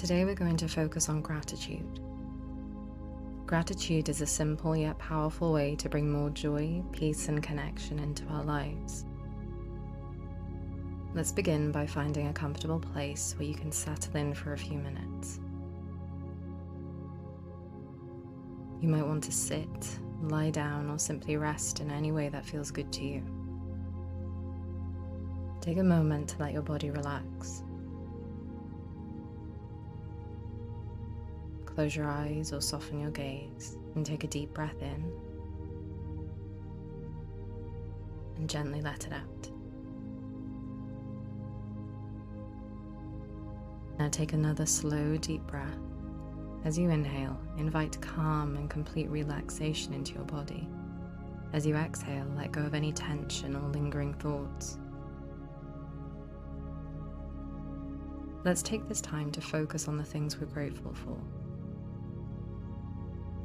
Today we're going to focus on gratitude. Gratitude is a simple yet powerful way to bring more joy, peace, and connection into our lives. Let's begin by finding a comfortable place where you can settle in for a few minutes. You might want to sit, lie down, or simply rest in any way that feels good to you. Take a moment to let your body relax. Close your eyes or soften your gaze and take a deep breath in and gently let it out. Now take another slow, deep breath. As you inhale, invite calm and complete relaxation into your body. As you exhale, let go of any tension or lingering thoughts. Let's take this time to focus on the things we're grateful for.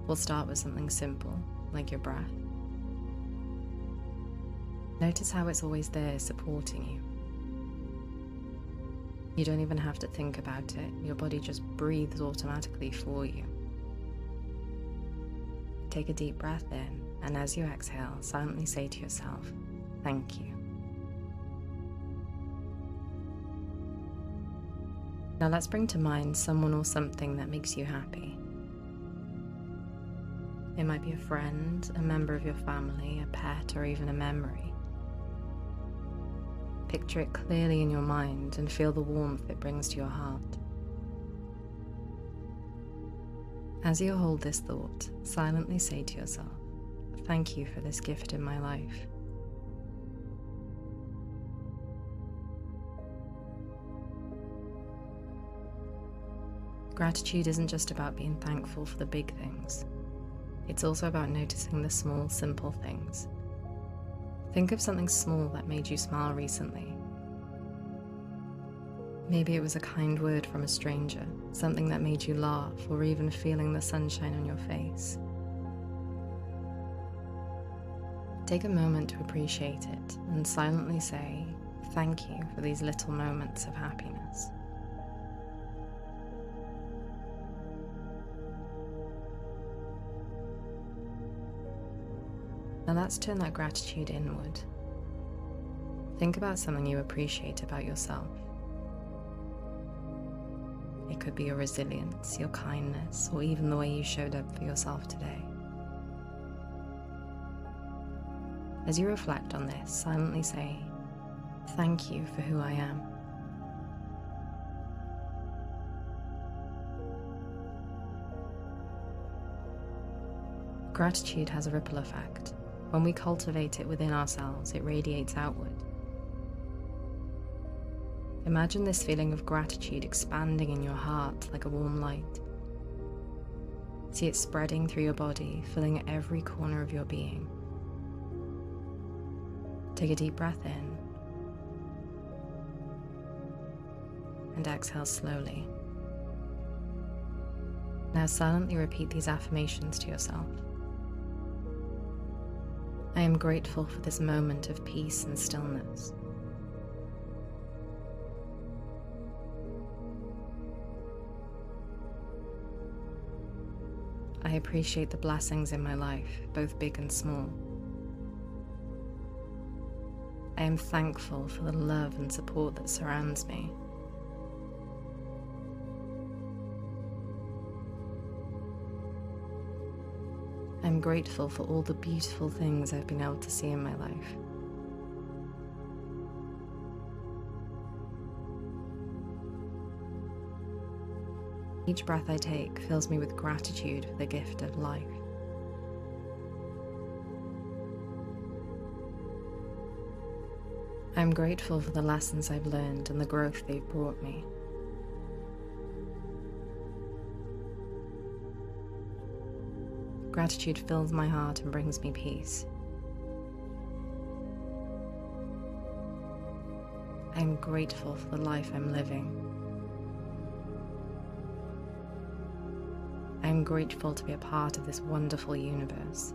We'll start with something simple, like your breath. Notice how it's always there supporting you. You don't even have to think about it, your body just breathes automatically for you. Take a deep breath in, and as you exhale, silently say to yourself, "Thank you." Now let's bring to mind someone or something that makes you happy. It might be a friend, a member of your family, a pet, or even a memory. Picture it clearly in your mind and feel the warmth it brings to your heart. As you hold this thought, silently say to yourself, "Thank you for this gift in my life." Gratitude isn't just about being thankful for the big things. It's also about noticing the small, simple things. Think of something small that made you smile recently. Maybe it was a kind word from a stranger, something that made you laugh, or even feeling the sunshine on your face. Take a moment to appreciate it and silently say, "Thank you for these little moments of happiness." Now let's turn that gratitude inward. Think about something you appreciate about yourself. It could be your resilience, your kindness, or even the way you showed up for yourself today. As you reflect on this, silently say, "Thank you for who I am." Gratitude has a ripple effect. When we cultivate it within ourselves, it radiates outward. Imagine this feeling of gratitude expanding in your heart like a warm light. See it spreading through your body, filling every corner of your being. Take a deep breath in and exhale slowly. Now silently repeat these affirmations to yourself. I am grateful for this moment of peace and stillness. I appreciate the blessings in my life, both big and small. I am thankful for the love and support that surrounds me. I'm grateful for all the beautiful things I've been able to see in my life. Each breath I take fills me with gratitude for the gift of life. I'm grateful for the lessons I've learned and the growth they've brought me. Gratitude fills my heart and brings me peace. I am grateful for the life I'm living. I am grateful to be a part of this wonderful universe.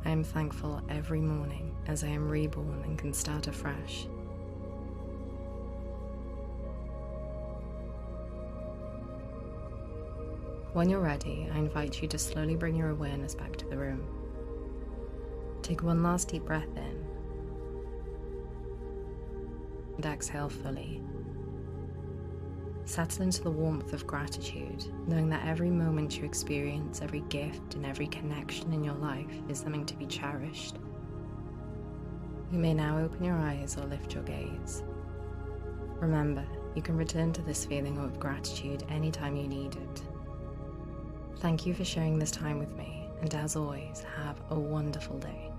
I am thankful every morning as I am reborn and can start afresh. When you're ready, I invite you to slowly bring your awareness back to the room. Take one last deep breath in and exhale fully. Settle into the warmth of gratitude, knowing that every moment you experience, every gift, and every connection in your life is something to be cherished. You may now open your eyes or lift your gaze. Remember, you can return to this feeling of gratitude anytime you need it. Thank you for sharing this time with me, and as always, have a wonderful day.